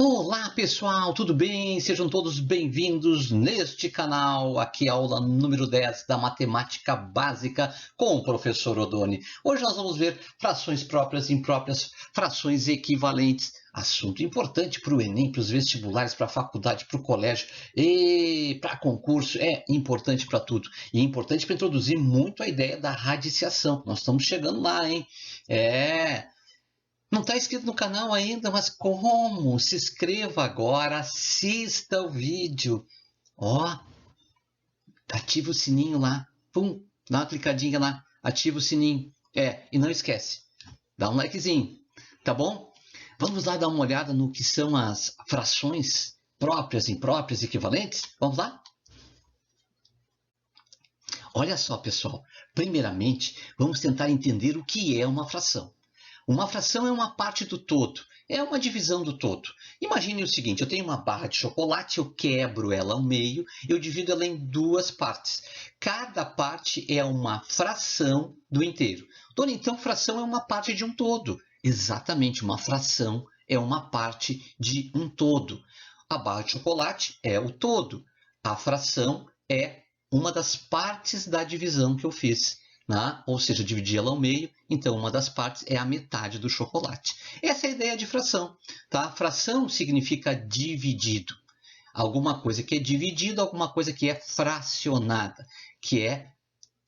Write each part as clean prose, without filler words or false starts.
Olá pessoal, tudo bem? Sejam todos bem-vindos neste canal. Aqui é a aula número 10 da Matemática Básica com o professor Odoni. Hoje nós vamos ver frações próprias e impróprias, frações equivalentes. Assunto importante para o Enem, para os vestibulares, para a faculdade, para o colégio e para concurso. É importante para tudo. E é importante para introduzir muito a ideia da radiciação. Nós estamos chegando lá, hein? Não está inscrito no canal ainda, mas como? Se inscreva agora, assista o vídeo. Ó, ativa o sininho lá. Pum, dá uma clicadinha lá, ativa o sininho. E não esquece, dá um likezinho, tá bom? Vamos lá dar uma olhada no que são as frações próprias, impróprias, equivalentes? Vamos lá? Olha só, pessoal. Primeiramente, vamos tentar entender o que é uma fração. Uma fração é uma parte do todo, é uma divisão do todo. Imagine o seguinte, eu tenho uma barra de chocolate, eu quebro ela ao meio, eu divido ela em duas partes. Cada parte é uma fração do inteiro. Dona, então fração é uma parte de um todo. Exatamente, uma fração é uma parte de um todo. A barra de chocolate é o todo. A fração é uma das partes da divisão que eu fiz. Ou seja, dividir ela ao meio, então uma das partes é a metade do chocolate. Essa é a ideia de fração. Tá? Fração significa dividido. Alguma coisa que é dividida, alguma coisa que é fracionada, que é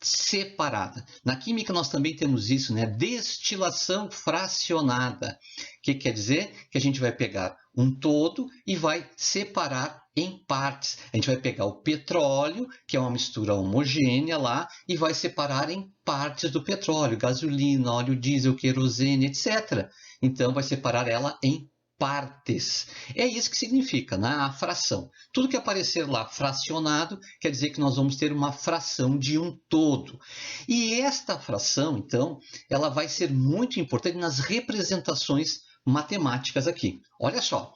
separada. Na química nós também temos isso, né? Destilação fracionada. O que quer dizer? Que a gente vai pegar um todo e vai separar em partes. A gente vai pegar o petróleo, que é uma mistura homogênea lá, e vai separar em partes do petróleo, gasolina, óleo diesel, querosene, etc. Então vai separar ela em partes. É isso que significa, né? A fração. Tudo que aparecer lá fracionado quer dizer que nós vamos ter uma fração de um todo. E esta fração, então, ela vai ser muito importante nas representações matemáticas aqui. Olha só.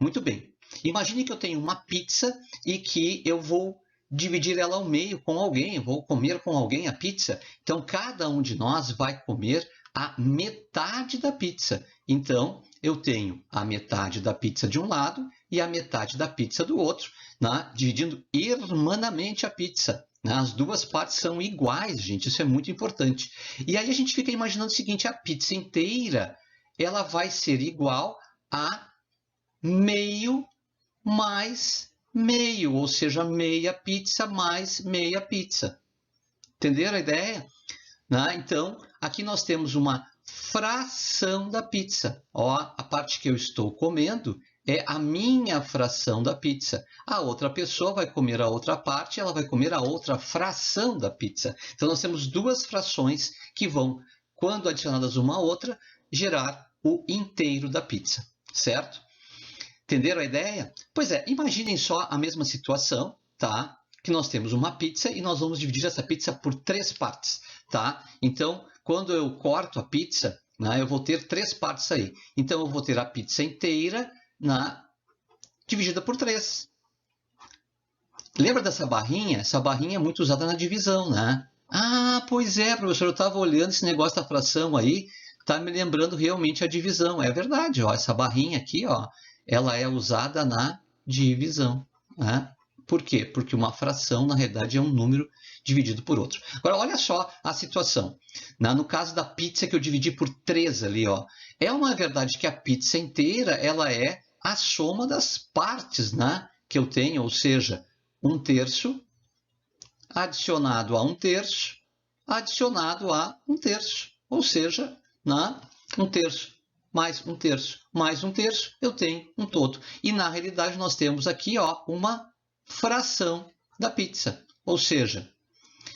Muito bem. Imagine que eu tenho uma pizza e que eu vou dividir ela ao meio com alguém, eu vou comer com alguém a pizza. Então, cada um de nós vai comer a metade da pizza. Então, eu tenho a metade da pizza de um lado e a metade da pizza do outro, né? Dividindo irmanamente a pizza. Né? As duas partes são iguais, gente, isso é muito importante. E aí a gente fica imaginando o seguinte, a pizza inteira ela vai ser igual a meio mais meio, ou seja, meia pizza mais meia pizza. Entenderam a ideia? Então, aqui nós temos uma fração da pizza. Ó, a parte que eu estou comendo é a minha fração da pizza. A outra pessoa vai comer a outra parte, ela vai comer a outra fração da pizza. Então, nós temos duas frações que vão, quando adicionadas uma à outra, gerar o inteiro da pizza, certo? Entenderam a ideia? Pois é, imaginem só a mesma situação, tá? Que nós temos uma pizza e nós vamos dividir essa pizza por três partes, tá? Então, quando eu corto a pizza, né, eu vou ter três partes aí. Então, eu vou ter a pizza inteira dividida por três. Lembra dessa barrinha? Essa barrinha é muito usada na divisão, né? Ah, pois é, professor, eu estava olhando esse negócio da fração aí, está me lembrando realmente a divisão. É verdade, ó, essa barrinha aqui, ó, ela é usada na divisão. Né? Por quê? Porque uma fração, na realidade, é um número dividido por outro. Agora, olha só a situação. No caso da pizza que eu dividi por 3 ali, ó, é uma verdade que a pizza inteira ela é a soma das partes, né, que eu tenho, ou seja, 1/3 adicionado a 1/3 adicionado a 1/3, ou seja, 1/3 mais 1/3 mais 1/3, eu tenho um todo. E na realidade nós temos aqui ó, uma fração da pizza, ou seja,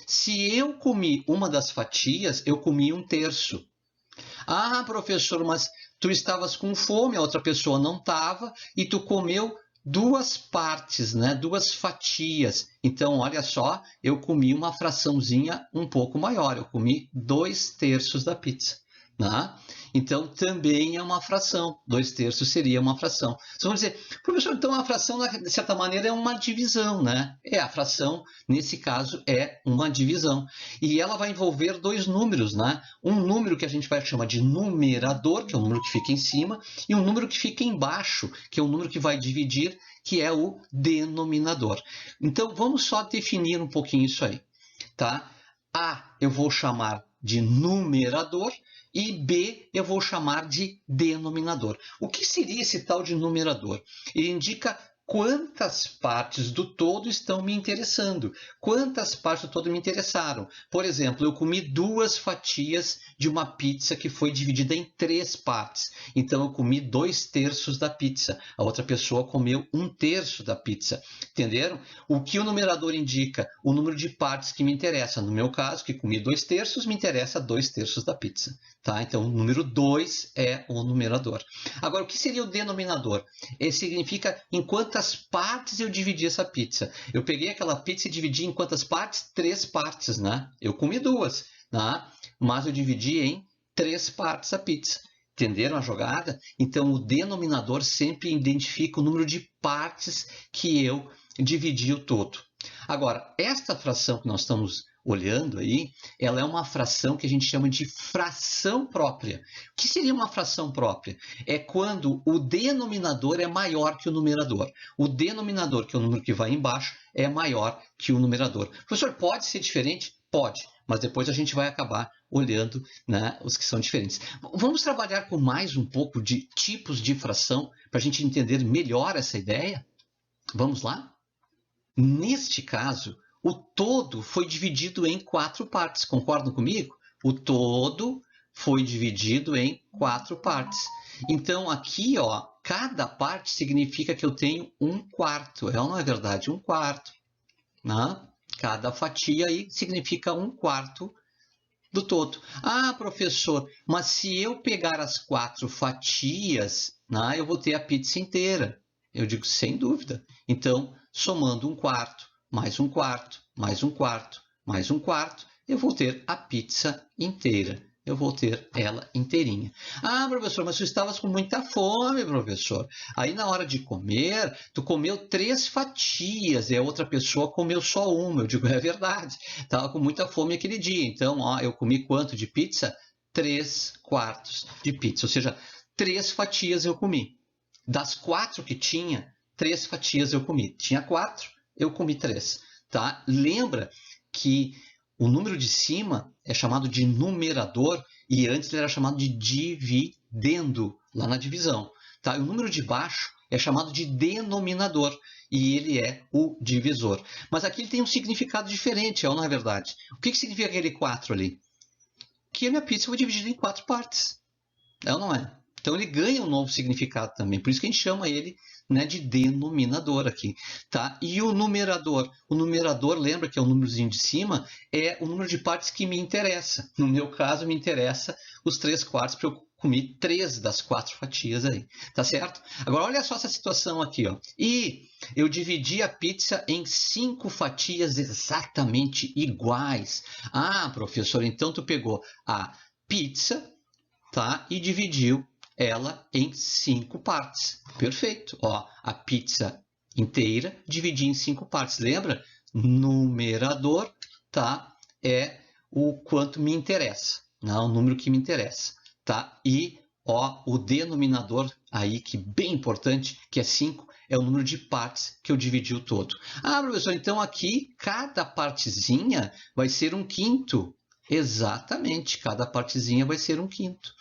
se eu comi uma das fatias, eu comi 1/3. Ah, professor, mas tu estavas com fome, a outra pessoa não estava, e tu comeu duas partes, né? Duas fatias. Então, olha só, eu comi uma fraçãozinha um pouco maior, eu comi 2/3 da pizza. Né? Então, também é uma fração. 2/3 seria uma fração. Vocês vão dizer, professor, então a fração, de certa maneira, é uma divisão, né? A fração, nesse caso, é uma divisão. E ela vai envolver dois números, né? Um número que a gente vai chamar de numerador, que é o número que fica em cima, e um número que fica embaixo, que é o número que vai dividir, que é o denominador. Então, vamos só definir um pouquinho isso aí, tá? A eu vou chamar de numerador, e B eu vou chamar de denominador. O que seria esse tal de numerador? Ele indica quantas partes do todo estão me interessando. Quantas partes do todo me interessaram? Por exemplo, eu comi 2 fatias de uma pizza que foi dividida em 3 partes. Então, eu comi 2/3 da pizza. A outra pessoa comeu 1/3 da pizza. Entenderam? O que o numerador indica? O número de partes que me interessa. No meu caso, que comi 2/3, me interessa 2/3 da pizza. Tá? Então, o número 2 é o numerador. Agora, o que seria o denominador? Ele significa em quantas partes eu dividi essa pizza. Eu peguei aquela pizza e dividi em quantas partes? 3 partes, né? Eu comi 2, né? Mas eu dividi em 3 partes a pizza. Entenderam a jogada? Então, o denominador sempre identifica o número de partes que eu dividi o todo. Agora, esta fração que nós estamos olhando aí, ela é uma fração que a gente chama de fração própria. O que seria uma fração própria? É quando o denominador é maior que o numerador. O denominador, que é o número que vai embaixo, é maior que o numerador. Professor, pode ser diferente? Pode, mas depois a gente vai acabar olhando, né, os que são diferentes. Vamos trabalhar com mais um pouco de tipos de fração para a gente entender melhor essa ideia? Vamos lá? Neste caso, o todo foi dividido em 4 partes. Concordam comigo? O todo foi dividido em 4 partes. Então, aqui, ó, cada parte significa que eu tenho 1/4. É ou não é verdade? 1/4. Né? Cada fatia aí significa 1/4 do todo. Ah, professor, mas se eu pegar as 4 fatias, né, eu vou ter a pizza inteira. Eu digo, sem dúvida. Então, somando 1/4, mais 1/4, mais 1/4, mais 1/4, eu vou ter a pizza inteira. Eu vou ter ela inteirinha. Ah, professor, mas tu estavas com muita fome, professor. Aí, na hora de comer, tu comeu 3 fatias e a outra pessoa comeu só uma. Eu digo, é verdade. Estava com muita fome aquele dia. Então, ó, eu comi quanto de pizza? 3/4 de pizza. Ou seja, 3 fatias eu comi. Das 4 que tinha, 3 fatias eu comi. Tinha 4, eu comi 3. Tá? Lembra que o número de cima é chamado de numerador e antes ele era chamado de dividendo, lá na divisão. Tá? E o número de baixo é chamado de denominador e ele é o divisor. Mas aqui ele tem um significado diferente, é ou não é verdade? O que significa aquele 4 ali? Que a minha pizza foi dividida em 4 partes. É ou não é? Então ele ganha um novo significado também. Por isso que a gente chama ele, né, de denominador aqui. Tá? E o numerador? O numerador, lembra que é o númerozinho de cima, é o número de partes que me interessa. No meu caso, me interessa os 3/4, porque eu comi 3 das 4 fatias aí. Tá certo? Agora, olha só essa situação aqui. Ó. E eu dividi a pizza em 5 fatias exatamente iguais. Ah, professor, então tu pegou a pizza, tá, e dividiu ela em 5 partes. Perfeito. Ó, a pizza inteira dividi em 5 partes. Lembra? Numerador, tá, é o quanto me interessa, né? O número que me interessa. Tá? E ó, o denominador aí, que bem importante, que é 5, é o número de partes que eu dividi o todo. Ah, professor, então aqui cada partezinha vai ser 1/5. Exatamente, cada partezinha vai ser 1/5.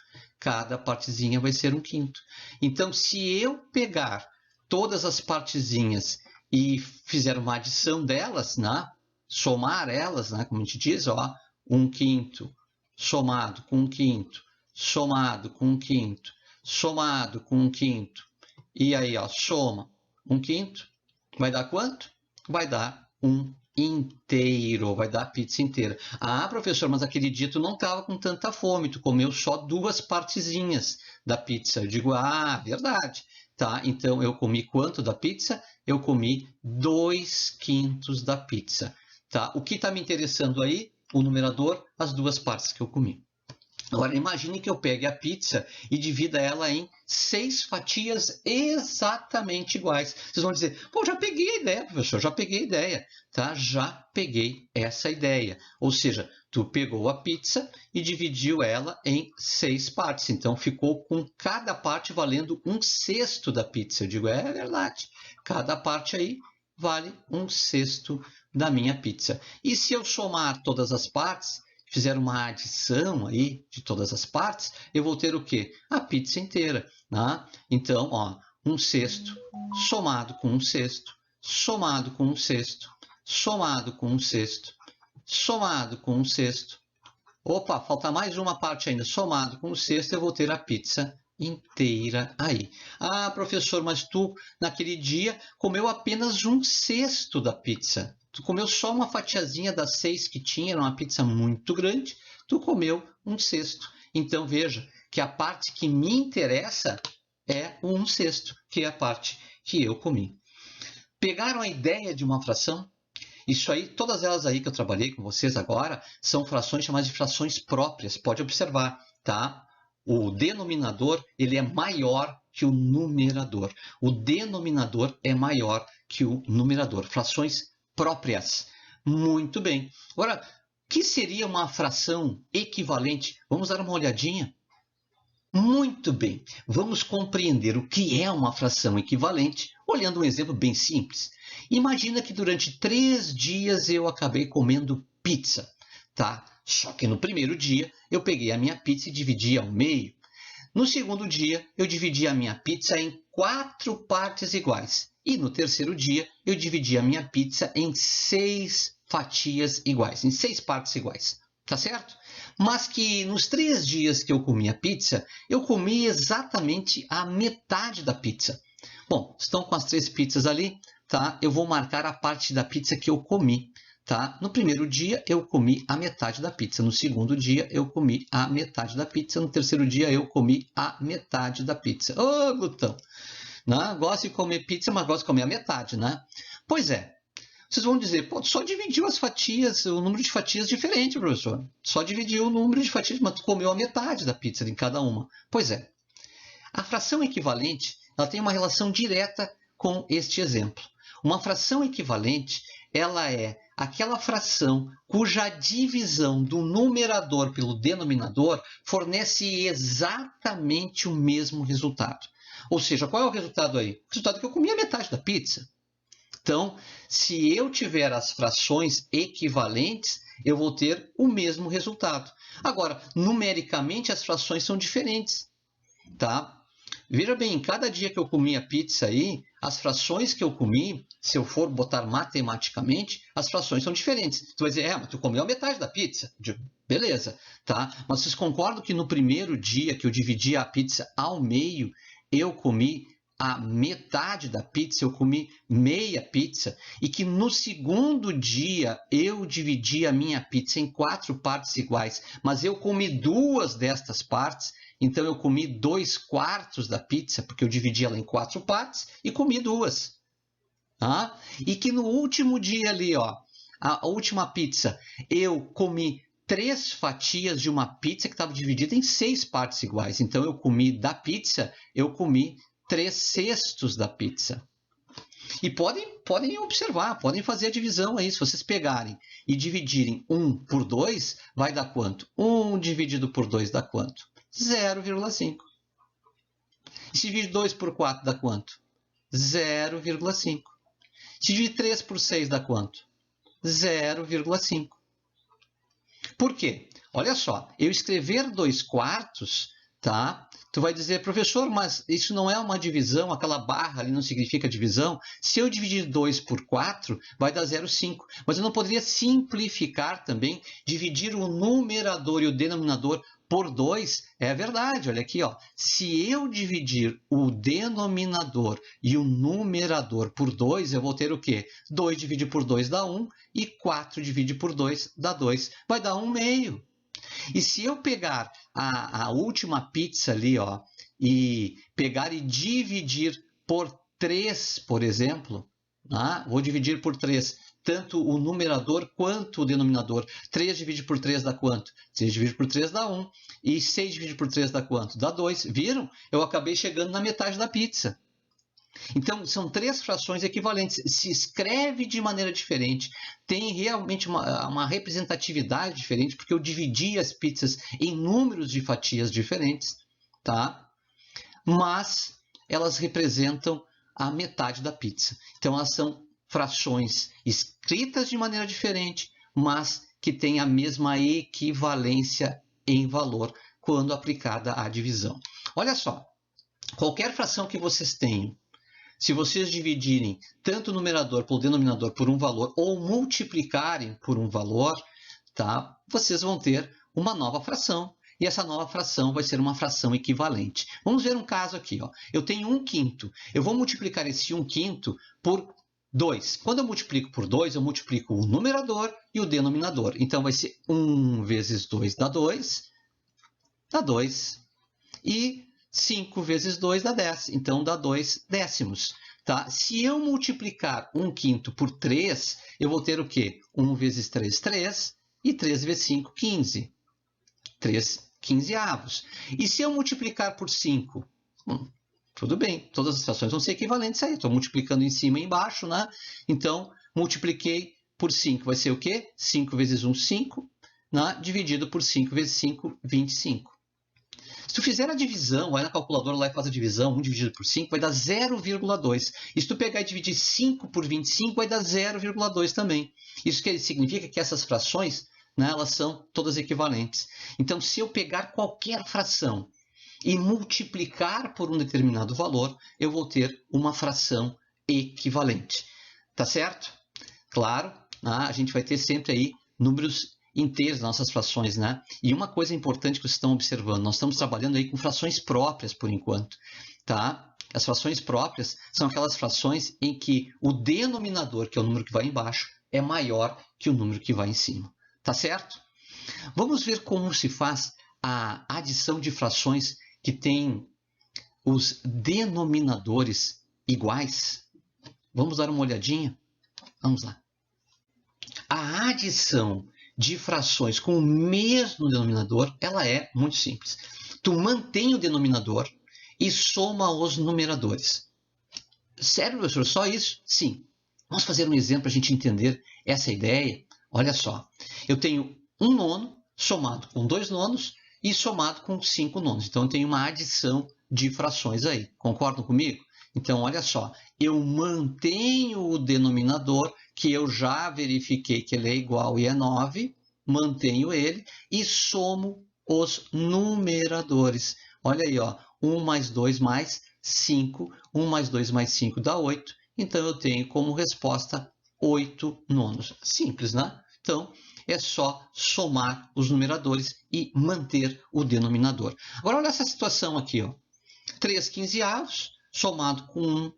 Cada partezinha vai ser 1/5. Então, se eu pegar todas as partezinhas e fizer uma adição delas, né? Somar elas, né? Como a gente diz, ó, 1/5 somado com 1/5, somado com 1/5, somado com 1/5, e aí, ó, soma 1/5, vai dar quanto? Vai dar 1 inteiro, vai dar a pizza inteira. Ah, professor, mas aquele dia tu não estava com tanta fome, tu comeu só 2 partezinhas da pizza. Eu digo, ah, verdade. Tá, então eu comi quanto da pizza? Eu comi 2/5 da pizza. Tá? O que está me interessando aí? O numerador, as 2 partes que eu comi. Agora, imagine que eu pegue a pizza e divida ela em 6 fatias exatamente iguais. Vocês vão dizer, pô, já peguei a ideia, professor, já peguei a ideia. Tá? Já peguei essa ideia. Ou seja, tu pegou a pizza e dividiu ela em 6 partes. Então, ficou com cada parte valendo 1/6 da pizza. Eu digo, é verdade. Cada parte aí vale 1/6 da minha pizza. E se eu somar todas as partes, fizer uma adição aí de todas as partes, eu vou ter o quê? A pizza inteira. Né? Então, ó, 1/6 somado com 1/6, somado com 1/6, somado com 1/6, somado com 1/6. Opa, falta mais uma parte ainda. Somado com 1/6, eu vou ter a pizza inteira aí. Ah, professor, mas tu, naquele dia, comeu apenas 1/6 da pizza. Tu comeu só uma fatiazinha das 6 que tinha, era uma pizza muito grande, tu comeu 1/6. Então, veja que a parte que me interessa é o 1/6, que é a parte que eu comi. Pegaram a ideia de uma fração? Isso aí, todas elas aí que eu trabalhei com vocês agora, são frações chamadas de frações próprias. Pode observar, tá? O denominador, ele é maior que o numerador. O denominador é maior que o numerador. Frações próprias. Muito bem. Agora, o que seria uma fração equivalente? Vamos dar uma olhadinha? Muito bem. Vamos compreender o que é uma fração equivalente olhando um exemplo bem simples. Imagina que durante 3 dias eu acabei comendo pizza, tá? Só que no primeiro dia eu peguei a minha pizza e dividi ao meio. No segundo dia eu dividi a minha pizza em 4 partes iguais. E no terceiro dia eu dividi a minha pizza em 6 fatias iguais, em 6 partes iguais. Tá certo? Mas que nos 3 dias que eu comi a pizza, eu comi exatamente a metade da pizza. Bom, estão com as 3 pizzas ali, tá? Eu vou marcar a parte da pizza que eu comi, tá? No primeiro dia eu comi a metade da pizza, no segundo dia eu comi a metade da pizza, no terceiro dia eu comi a metade da pizza. Ô, glutão! Né? Gosto de comer pizza, mas gosto de comer a metade, né? Pois é. Vocês vão dizer, pô, só dividiu as fatias, o número de fatias diferente, professor. Só dividiu o número de fatias, mas tu comeu a metade da pizza em cada uma. Pois é. A fração equivalente, ela tem uma relação direta com este exemplo. Uma fração equivalente, ela é aquela fração cuja divisão do numerador pelo denominador fornece exatamente o mesmo resultado. Ou seja, qual é o resultado aí? O resultado é que eu comi a metade da pizza. Então, se eu tiver as frações equivalentes, eu vou ter o mesmo resultado. Agora, numericamente, as frações são diferentes, tá? Veja bem, cada dia que eu comi a pizza aí, as frações que eu comi, se eu for botar matematicamente, as frações são diferentes. Tu vai dizer, mas tu comeu a metade da pizza. Eu digo, beleza, tá? Mas vocês concordam que no primeiro dia que eu dividi a pizza ao meio, eu comi a metade da pizza, eu comi meia pizza, e que no segundo dia eu dividi a minha pizza em 4 partes iguais, mas eu comi 2 destas partes, então eu comi 2/4 da pizza, porque eu dividi ela em 4 partes e comi 2. Tá? E que no último dia ali, ó, a última pizza, eu comi 3 fatias de uma pizza que estava dividida em 6 partes iguais. Então eu comi da pizza, eu comi 3/6 da pizza. E podem observar, podem fazer a divisão aí. Se vocês pegarem e dividirem 1 por 2, vai dar quanto? 1 dividido por 2 dá quanto? 0,5. E se dividir 2 por 4 dá quanto? 0,5. Se dividir 3 por 6 dá quanto? 0,5. Por quê? Olha só, eu escrever 2/4, tá? Tu vai dizer, professor, mas isso não é uma divisão, aquela barra ali não significa divisão. Se eu dividir 2 por 4, vai dar 0,5. Mas eu não poderia simplificar também, dividir o numerador e o denominador por 2? É verdade, olha aqui, ó. Se eu dividir o denominador e o numerador por 2, eu vou ter o quê? 2 divide por 2 dá 1 e 4 divide por 2 dá 2. Vai dar 1/2. E se eu pegar a última pizza ali, ó, e pegar e dividir por 3, por exemplo, vou dividir por 3. tanto o numerador quanto o denominador. 3 dividido por 3 dá quanto? 3 dividido por 3 dá 1. E 6 dividido por 3 dá quanto? Dá 2. Viram? Eu acabei chegando na metade da pizza. Então, são 3 frações equivalentes. Se escreve de maneira diferente, tem realmente uma representatividade diferente, porque eu dividi as pizzas em números de fatias diferentes, tá? Mas elas representam a metade da pizza. Então, elas são frações escritas de maneira diferente, mas que têm a mesma equivalência em valor quando aplicada à divisão. Olha só, qualquer fração que vocês tenham, se vocês dividirem tanto o numerador pelo denominador por um valor ou multiplicarem por um valor, tá? Vocês vão ter uma nova fração. E essa nova fração vai ser uma fração equivalente. Vamos ver um caso aqui. Ó. Eu tenho 1/5. Eu vou multiplicar esse 1/5 por 2. Quando eu multiplico por 2, eu multiplico o numerador e o denominador. Então, vai ser 1 vezes 2 dá 2. Dá 2. E 5 vezes 2 dá 10. Então, dá 2 décimos. Tá? Se eu multiplicar 1/5 por 3, eu vou ter o quê? 1 vezes 3, 3. E 3 vezes 5, 15. 3 quinzeavos. E se eu multiplicar por 5? Tudo bem, todas as frações vão ser equivalentes aí. Estou multiplicando em cima e embaixo, né? Então, multipliquei por 5. Vai ser o quê? 5 vezes 1, 5. Né? Dividido por 5 vezes 5, 25. Se tu fizer a divisão, vai na calculadora lá e faz a divisão, 1 dividido por 5, vai dar 0,2. E se tu pegar e dividir 5 por 25, vai dar 0,2 também. Isso significa que essas frações, né, elas são todas equivalentes. Então, se eu pegar qualquer fração e multiplicar por um determinado valor, eu vou ter uma fração equivalente. Tá certo? Claro, né, a gente vai ter sempre aí números inteiros nas nossas frações, né? E uma coisa importante que vocês estão observando, nós estamos trabalhando aí com frações próprias por enquanto, tá? As frações próprias são aquelas frações em que o denominador, que é o número que vai embaixo, é maior que o número que vai em cima. Tá certo? Vamos ver como se faz a adição de frações que têm os denominadores iguais. Vamos dar uma olhadinha? Vamos lá. A adição de frações com o mesmo denominador, ela é muito simples. Tu mantém o denominador e soma os numeradores. Sério, professor? Só isso? Sim. Vamos fazer um exemplo para a gente entender essa ideia. Olha só, eu tenho 1 nono somado com 2 nonos e somado com 5 nonos. Então, eu tenho uma adição de frações aí. Concordam comigo? Então, olha só, eu mantenho o denominador, que eu já verifiquei que ele é igual e é 9, mantenho ele e somo os numeradores. Olha aí, ó, 1 mais 2 mais 5, 1 mais 2 mais 5 dá 8. Então, eu tenho como resposta 8 nonos. Simples, né? Então, é só somar os numeradores e manter o denominador. Agora, olha essa situação aqui, ó. 3 quinzeavos somado com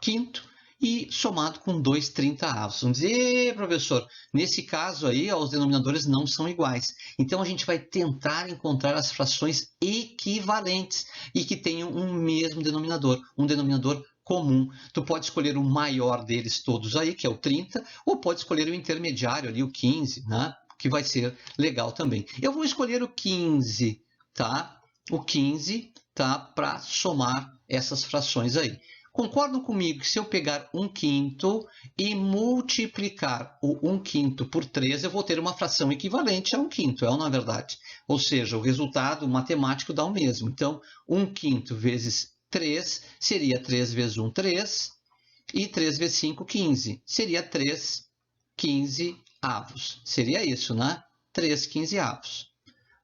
1/5 e somado com 2 trintaavos. Vamos dizer, professor, nesse caso aí, ó, os denominadores não são iguais. Então, a gente vai tentar encontrar as frações equivalentes e que tenham um mesmo denominador, um denominador comum. Tu pode escolher o maior deles todos aí, que é o 30, ou pode escolher o intermediário ali, o 15, né? Que vai ser legal também. Eu vou escolher o 15, tá? O 15, tá? Para somar essas frações aí. Concordam comigo que se eu pegar 1/5 e multiplicar o 1/5 por 3, eu vou ter uma fração equivalente a 1/5, é ou não é verdade? Ou seja, o resultado matemático dá o mesmo. Então, 1/5 vezes 3 seria 3 vezes 1, 3, e 3 vezes 5, 15. Seria 3 quinzeavos. Seria isso, né? 3 quinzeavos.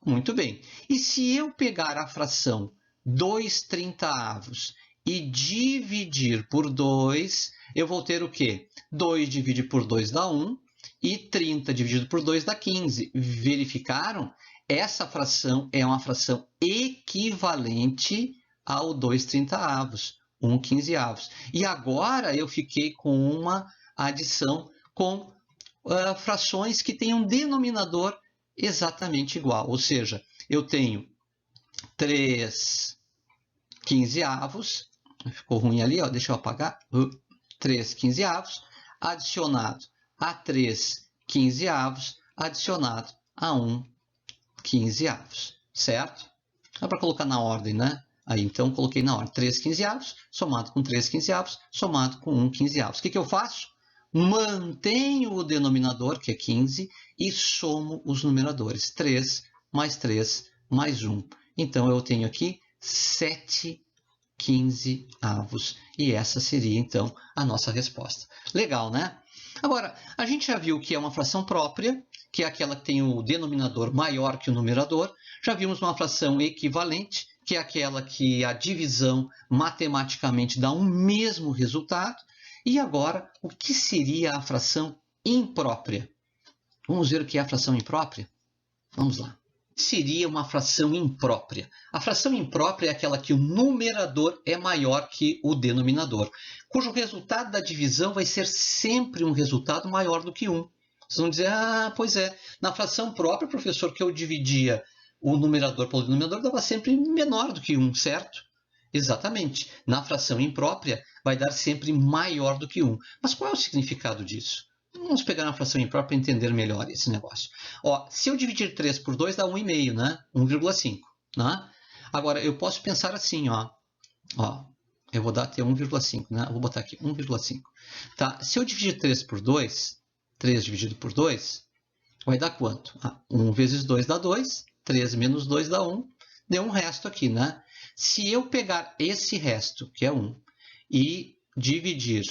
Muito bem. E se eu pegar a fração 2 trintaavos e dividir por 2, eu vou ter o quê? 2 dividido por 2 dá 1, e 30 dividido por 2 dá 15. Verificaram? Essa fração é uma fração equivalente ao 2 trintaavos, 1 quinzeavos. E agora eu fiquei com uma adição com frações que têm um denominador exatamente igual. Ou seja, eu tenho 3 quinzeavos, ficou ruim ali, ó, deixa eu apagar, 3 quinzeavos, adicionado a 3 quinzeavos adicionado a 1 quinzeavos, certo? Dá para colocar na ordem, né? Aí, então, coloquei na ordem 3 quinzeavos, somado com 3 quinzeavos, somado com 1 quinzeavos. O que eu faço? Mantenho o denominador, que é 15, e somo os numeradores. 3 mais 3 mais 1. Então, eu tenho aqui 7 quinzeavos. E essa seria, então, a nossa resposta. Legal, né? Agora, a gente já viu que é uma fração própria, que é aquela que tem o denominador maior que o numerador. Já vimos uma fração equivalente, que é aquela que a divisão matematicamente dá um mesmo resultado. E agora, o que seria a fração imprópria? Vamos ver o que é a fração imprópria? Vamos lá. Seria uma fração imprópria. A fração imprópria é aquela que o numerador é maior que o denominador, cujo resultado da divisão vai ser sempre um resultado maior do que 1. Vocês vão dizer, pois é, na fração própria, professor, que eu dividia o numerador pelo denominador, dava sempre menor do que 1, certo? Exatamente. Na fração imprópria, vai dar sempre maior do que 1. Mas qual é o significado disso? Vamos pegar uma fração imprópria para entender melhor esse negócio. Ó, se eu dividir 3 por 2, dá 1,5, né? 1,5. Né? Agora, eu posso pensar assim, ó. Eu vou dar até 1,5, né? Eu vou botar aqui 1,5. Tá? Se eu dividir 3 por 2, 3 dividido por 2, vai dar quanto? 1 vezes 2 dá 2, 3 menos 2 dá 1, deu um resto aqui, né? Se eu pegar esse resto, que é 1, e dividir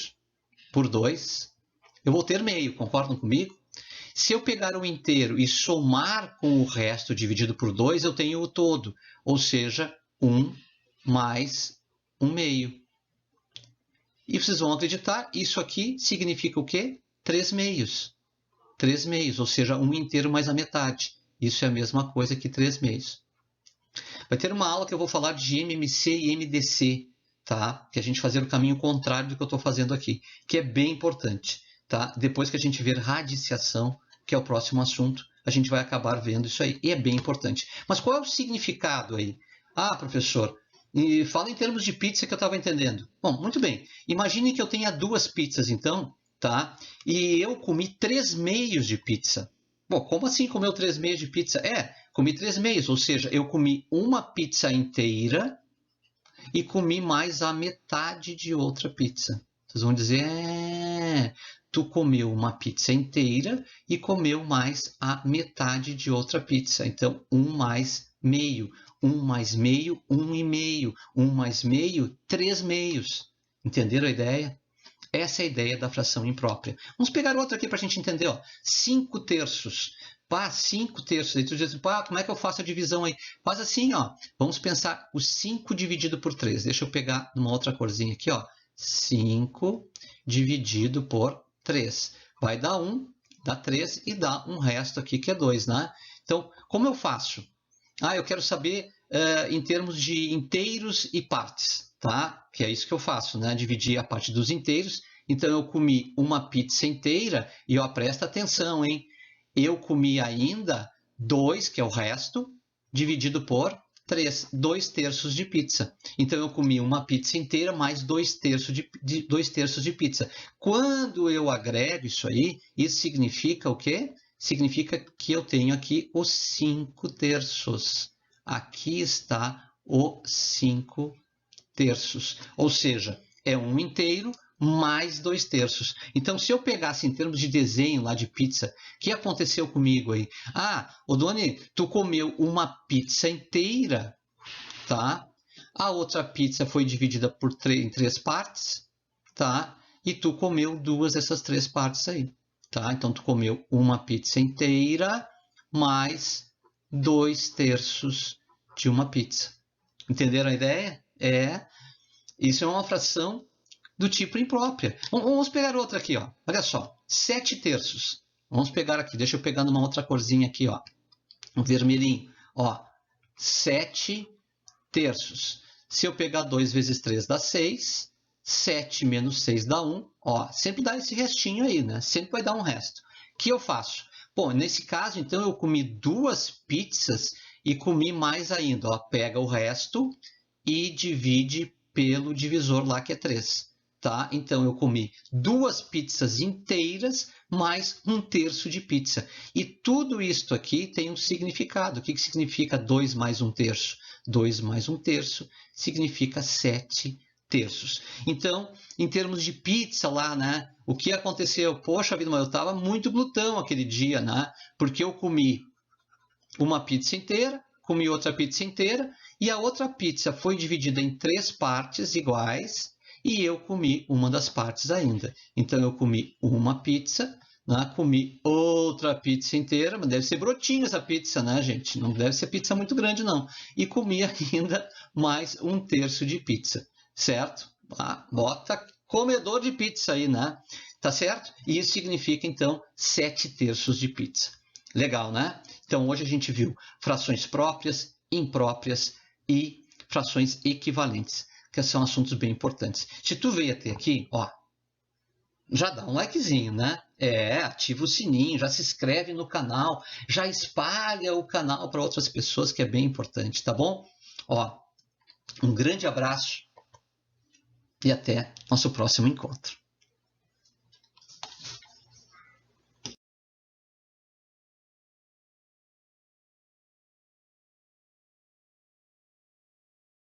por 2, eu vou ter meio, concordam comigo? Se eu pegar o inteiro e somar com o resto dividido por 2, eu tenho o todo, ou seja, 1 mais 1 meio. E vocês vão acreditar, isso aqui significa o quê? 3 meios. 3 meios, ou seja, 1 inteiro mais a metade. Isso é a mesma coisa que 3 meios. Vai ter uma aula que eu vou falar de MMC e MDC, tá? Que a gente fazer o caminho contrário do que eu estou fazendo aqui, que é bem importante. Tá? Depois que a gente ver radiciação, que é o próximo assunto, a gente vai acabar vendo isso aí. E é bem importante. Mas qual é o significado aí? Professor, fala em termos de pizza que eu estava entendendo. Bom, muito bem. Imagine que eu tenha 2 pizzas, então, tá? E eu comi 3 meios de pizza. Bom, como assim comeu 3 meios de pizza? Comi 3 meios, ou seja, eu comi uma pizza inteira e comi mais a metade de outra pizza. Vocês vão dizer, tu comeu uma pizza inteira e comeu mais a metade de outra pizza. Então, 1 mais meio. 1 mais meio, 1,5. 1 mais meio, 3 meios. Entenderam a ideia? Essa é a ideia da fração imprópria. Vamos pegar outra aqui para a gente entender. 5 terços. 5 terços. Aí tu diz, como é que eu faço a divisão aí? Faz assim, ó. Vamos pensar o 5 dividido por 3. Deixa eu pegar uma outra corzinha aqui, ó. 5 dividido por 3. Vai dar 1, dá 3 e dá um resto aqui que é 2, né? Então, como eu faço? Eu quero saber em termos de inteiros e partes, tá? Que é isso que eu faço, né? Dividir a parte dos inteiros. Então, eu comi uma pizza inteira e, ó, presta atenção, hein? Eu comi ainda 2, que é o resto, dividido por 3, 2 terços de pizza. Então, eu comi uma pizza inteira mais 2 terços de pizza. Quando eu agrego isso aí, isso significa o quê? Significa que eu tenho aqui os 5 terços. Aqui está o 5 terços. Ou seja, é 1 inteiro mais 2 terços. Então, se eu pegasse em termos de desenho lá de pizza, o que aconteceu comigo aí? Doni, tu comeu uma pizza inteira, tá? A outra pizza foi dividida em 3 partes, tá? E tu comeu 2 dessas 3 partes aí, tá? Então, tu comeu uma pizza inteira mais 2 terços de uma pizza. Entenderam a ideia? Isso é uma fração do tipo imprópria. Vamos pegar outra aqui, ó. Olha só, 7 terços. Vamos pegar aqui, deixa eu pegar numa outra corzinha aqui, ó. Um vermelhinho, ó. 7 terços. Se eu pegar 2 vezes 3 dá 6. 7 menos 6 dá 1. Ó, sempre dá esse restinho aí, né? Sempre vai dar um resto. O que eu faço? Bom, nesse caso, então, eu comi 2 pizzas e comi mais ainda. Ó, pega o resto e divide pelo divisor lá, que é 3. tá? Então eu comi 2 pizzas inteiras mais 1/3 de pizza. E tudo isto aqui tem um significado. O que significa 2 mais 1/3? 2 mais 1/3 significa 7 terços. Então, em termos de pizza lá, né? O que aconteceu? Poxa vida, mas eu estava muito glutão aquele dia, né? Porque eu comi uma pizza inteira, comi outra pizza inteira, e a outra pizza foi dividida em 3 partes iguais, e eu comi uma das partes ainda. Então, eu comi uma pizza, né? Comi outra pizza inteira, mas deve ser brotinho essa pizza, né, gente? Não deve ser pizza muito grande, não. E comi ainda mais 1/3 de pizza, certo? Ah, bota comedor de pizza aí, né? Tá certo? E isso significa, então, 7 terços de pizza. Legal, né? Então, hoje a gente viu frações próprias, impróprias e frações equivalentes, que são assuntos bem importantes. Se tu veio até aqui, ó, já dá um likezinho, né? Ativa o sininho, já se inscreve no canal, já espalha o canal para outras pessoas, que é bem importante, tá bom? Ó, um grande abraço e até nosso próximo encontro.